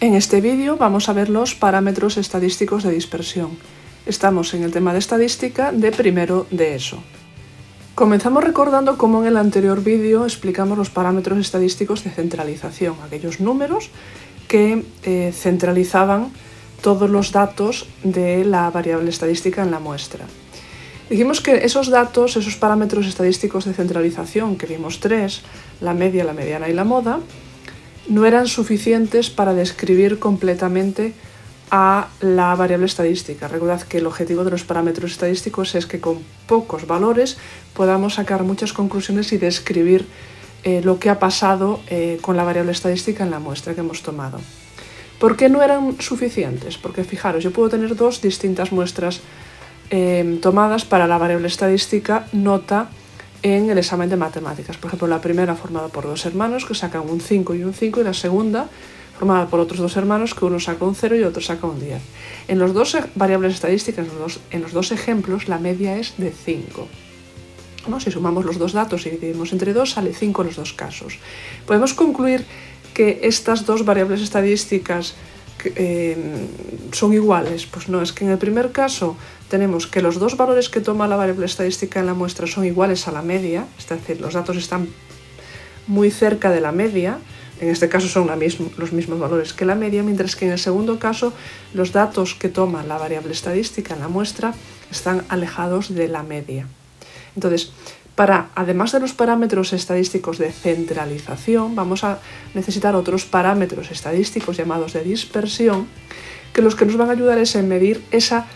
En este vídeo vamos a ver los parámetros estadísticos de dispersión. Estamos en el tema de estadística de primero de ESO. Comenzamos recordando cómo en el anterior vídeo explicamos los parámetros estadísticos de centralización, aquellos números que centralizaban todos los datos de la variable estadística en la muestra. Dijimos que esos datos, esos parámetros estadísticos de centralización, que vimos tres, la media, la mediana y la moda, no eran suficientes para describir completamente a la variable estadística. Recordad que el objetivo de los parámetros estadísticos es que con pocos valores podamos sacar muchas conclusiones y describir lo que ha pasado con la variable estadística en la muestra que hemos tomado. ¿Por qué no eran suficientes? Porque fijaros, yo puedo tener dos distintas muestras tomadas para la variable estadística nota en el examen de matemáticas. Por ejemplo, la primera formada por dos hermanos que sacan un 5 y un 5, y la segunda formada por otros dos hermanos que uno saca un 0 y otro saca un 10. En los dos variables estadísticas, en los dos ejemplos, la media es de 5. ¿No? Si sumamos los dos datos y dividimos entre 2, sale 5 en los dos casos. Podemos concluir que estas dos variables estadísticas son iguales. Pues no, es que en el primer caso tenemos que los dos valores que toma la variable estadística en la muestra son iguales a la media, es decir, los datos están muy cerca de la media, en este caso son los mismos valores que la media, mientras que en el segundo caso los datos que toma la variable estadística en la muestra están alejados de la media. Entonces, además de los parámetros estadísticos de centralización, vamos a necesitar otros parámetros estadísticos llamados de dispersión, que los que nos van a ayudar es en medir esa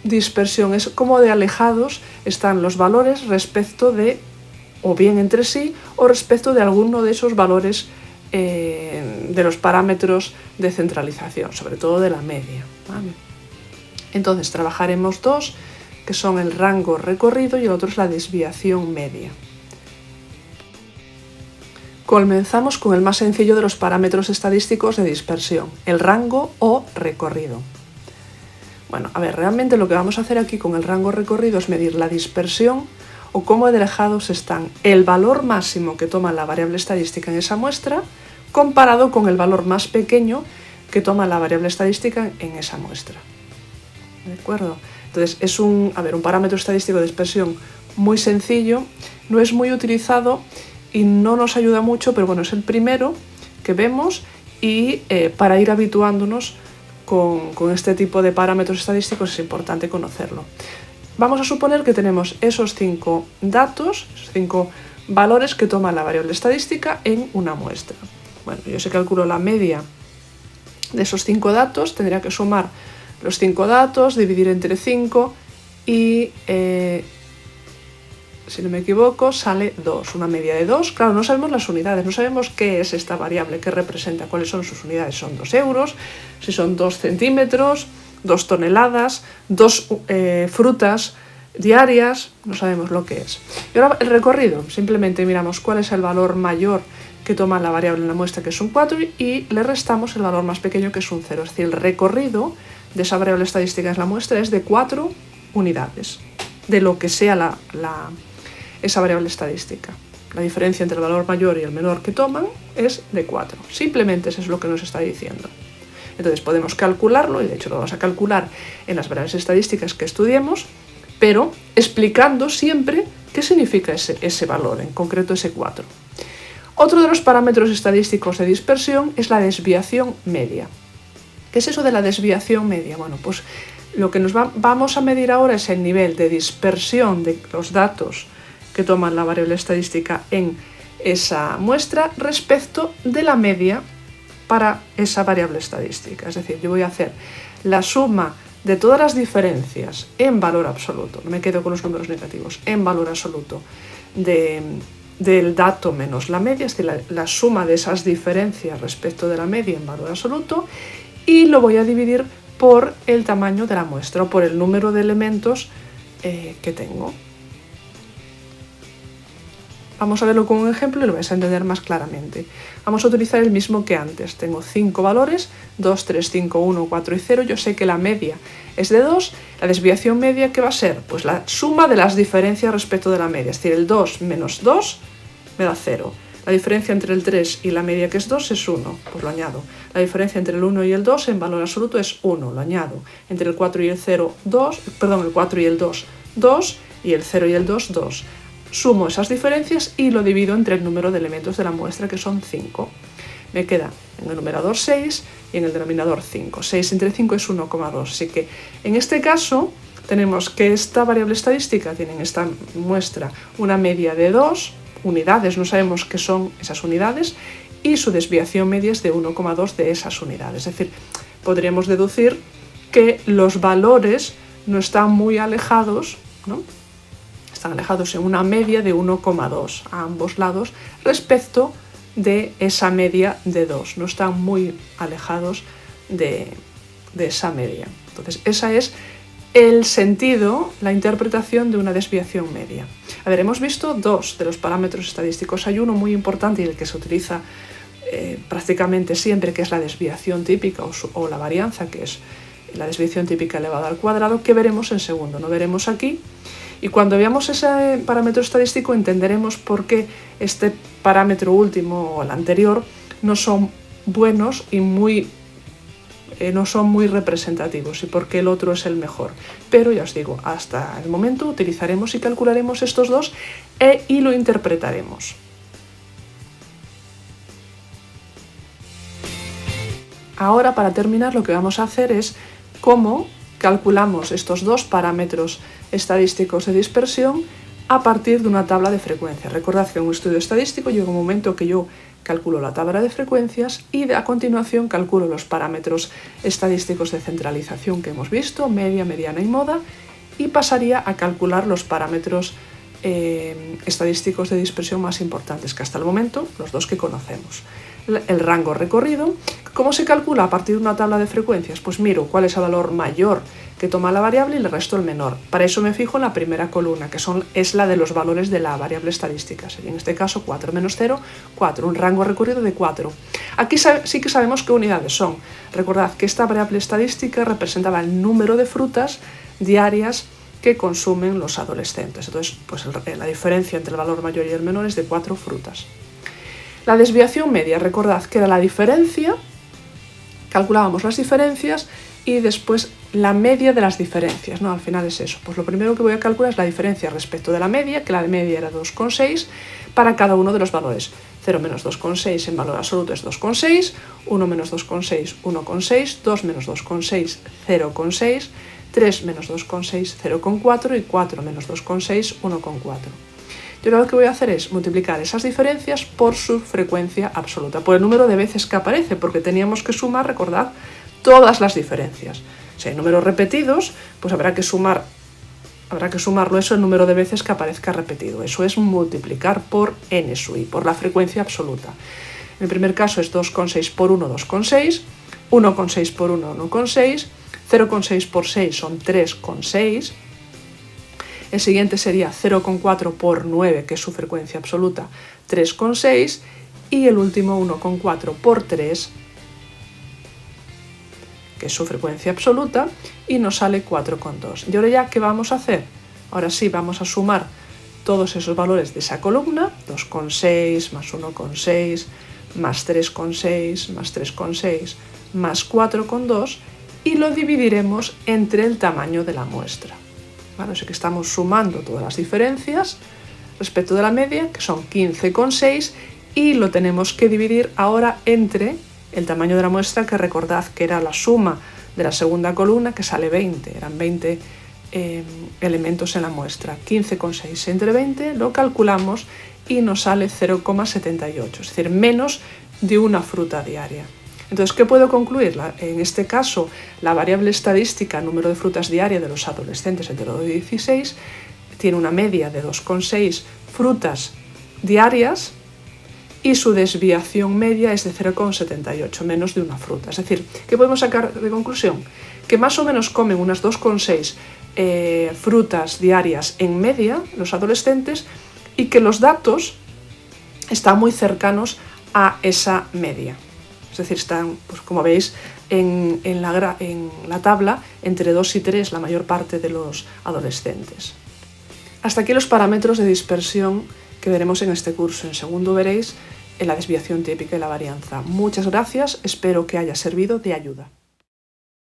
dispersión, es cómo de alejados están los valores respecto de, o bien entre sí, o respecto de alguno de esos valores de los parámetros de centralización, sobre todo de la media. ¿Vale? Entonces trabajaremos dos, que son el rango recorrido y el otro es la desviación media. Comenzamos con el más sencillo de los parámetros estadísticos de dispersión, el rango o recorrido. Bueno, a ver, realmente lo que vamos a hacer aquí con el rango recorrido es medir la dispersión o cómo de alejados están el valor máximo que toma la variable estadística en esa muestra comparado con el valor más pequeño que toma la variable estadística en esa muestra. ¿De acuerdo? Entonces es un parámetro estadístico de dispersión muy sencillo, no es muy utilizado y no nos ayuda mucho, pero bueno, es el primero que vemos y para ir habituándonos con este tipo de parámetros estadísticos es importante conocerlo. Vamos a suponer que tenemos esos 5 datos, esos 5 valores que toma la variable estadística en una muestra. Bueno, yo si calculo la media de esos 5 datos, tendría que sumar los 5 datos, dividir entre 5 y, si no me equivoco, sale 2, una media de 2. Claro, no sabemos las unidades, no sabemos qué es esta variable, qué representa, cuáles son sus unidades. Son 2 euros, si son 2 centímetros, 2 toneladas, 2 frutas diarias, no sabemos lo que es. Y ahora el recorrido, simplemente miramos cuál es el valor mayor que toma la variable en la muestra, que es un 4, y le restamos el valor más pequeño, que es un 0. Es decir, el recorrido de esa variable estadística en la muestra es de 4 unidades, de lo que sea esa variable estadística. La diferencia entre el valor mayor y el menor que toman es de 4. Simplemente eso es lo que nos está diciendo. Entonces podemos calcularlo, y de hecho lo vamos a calcular en las variables estadísticas que estudiemos, pero explicando siempre qué significa ese valor, en concreto ese 4. Otro de los parámetros estadísticos de dispersión es la desviación media. ¿Qué es eso de la desviación media? Bueno, pues lo que vamos a medir ahora es el nivel de dispersión de los datos que toman la variable estadística en esa muestra respecto de la media para esa variable estadística. Es decir, yo voy a hacer la suma de todas las diferencias en valor absoluto, no me quedo con los números negativos, en valor absoluto del dato menos la media, es decir, la suma de esas diferencias respecto de la media en valor absoluto, y lo voy a dividir por el tamaño de la muestra o por el número de elementos que tengo. Vamos a verlo con un ejemplo y lo vais a entender más claramente. Vamos a utilizar el mismo que antes. Tengo 5 valores, 2, 3, 5, 1, 4 y 0. Yo sé que la media es de 2. La desviación media, ¿qué va a ser? Pues la suma de las diferencias respecto de la media. Es decir, el 2 menos 2 me da 0. La diferencia entre el 3 y la media, que es 2, es 1, pues lo añado. La diferencia entre el 1 y el 2 en valor absoluto es 1, lo añado. Entre el 4 y el 0, 2, perdón, el 4 y el 2, 2, y el 0 y el 2, 2. Sumo esas diferencias y lo divido entre el número de elementos de la muestra, que son 5. Me queda en el numerador 6 y en el denominador 5. 6 entre 5 es 1,2. Así que en este caso tenemos que esta variable estadística tiene en esta muestra una media de 2 unidades, no sabemos qué son esas unidades, y su desviación media es de 1,2 de esas unidades. Es decir, podríamos deducir que los valores no están muy alejados, ¿no? Están alejados en una media de 1,2 a ambos lados respecto de esa media de 2. No están muy alejados de esa media. Entonces, esa es el sentido, la interpretación de una desviación media. A ver, hemos visto dos de los parámetros estadísticos. Hay uno muy importante y el que se utiliza prácticamente siempre, que es la desviación típica o la varianza, que es la desviación típica elevada al cuadrado, que veremos en segundo, no veremos aquí. Y cuando veamos ese parámetro estadístico entenderemos por qué este parámetro último o el anterior no son buenos y no son muy representativos, y por qué el otro es el mejor. Pero ya os digo, hasta el momento utilizaremos y calcularemos estos dos y lo interpretaremos. Ahora, para terminar, lo que vamos a hacer es cómo calculamos estos dos parámetros estadísticos de dispersión a partir de una tabla de frecuencias. Recordad que en un estudio estadístico llega un momento que yo calculo la tabla de frecuencias y a continuación calculo los parámetros estadísticos de centralización que hemos visto, media, mediana y moda, y pasaría a calcular los parámetros estadísticos de dispersión más importantes, que hasta el momento los dos que conocemos. El rango recorrido, ¿cómo se calcula a partir de una tabla de frecuencias? Pues miro cuál es el valor mayor que toma la variable y el resto el menor. Para eso me fijo en la primera columna, que es la de los valores de la variable estadística. Sería en este caso 4 menos 0, 4, un rango recorrido de 4. Aquí sí que sabemos qué unidades son. Recordad que esta variable estadística representaba el número de frutas diarias que consumen los adolescentes. Entonces, pues la diferencia entre el valor mayor y el menor es de 4 frutas. La desviación media, recordad que era la diferencia, calculábamos las diferencias y después la media de las diferencias, ¿no? Al final es eso. Pues lo primero que voy a calcular es la diferencia respecto de la media, que la media era 2,6 para cada uno de los valores. 0 menos 2,6 en valor absoluto es 2,6, 1 menos 2,6, 1,6, 2 menos 2,6, 0,6, 3 menos 2,6, 0,4 y 4 menos 2,6, 1,4. Yo lo que voy a hacer es multiplicar esas diferencias por su frecuencia absoluta, por el número de veces que aparece, porque teníamos que sumar, recordad, todas las diferencias. Si hay números repetidos, pues habrá que sumarlo eso el número de veces que aparezca repetido. Eso es multiplicar por n sub i, por la frecuencia absoluta. En el primer caso es 2,6 por 1, 2,6, 1,6 por 1, 1,6, 0,6 por 6 son 3,6, el siguiente sería 0,4 por 9, que es su frecuencia absoluta, 3,6, y el último 1,4 por 3, que es su frecuencia absoluta, y nos sale 4,2. Y ahora ya, ¿qué vamos a hacer? Ahora sí, vamos a sumar todos esos valores de esa columna, 2,6 más 1,6, más 3,6, más 3,6, más 4,2, y lo dividiremos entre el tamaño de la muestra. Bueno, así que estamos sumando todas las diferencias respecto de la media, que son 15,6, y lo tenemos que dividir ahora entre el tamaño de la muestra, que recordad que era la suma de la segunda columna, que sale 20, eran 20 elementos en la muestra. 15,6 entre 20 lo calculamos y nos sale 0,78, es decir, menos de una fruta diaria. Entonces, ¿qué puedo concluir? En este caso, la variable estadística, número de frutas diarias de los adolescentes entre 2 y 16, tiene una media de 2,6 frutas diarias y su desviación media es de 0,78, menos de una fruta. Es decir, ¿qué podemos sacar de conclusión? Que más o menos comen unas 2,6 frutas diarias en media los adolescentes y que los datos están muy cercanos a esa media. Es decir, están, pues como veis, en la tabla entre 2 y 3 la mayor parte de los adolescentes. Hasta aquí los parámetros de dispersión que veremos en este curso. En segundo veréis en la desviación típica y la varianza. Muchas gracias, espero que haya servido de ayuda.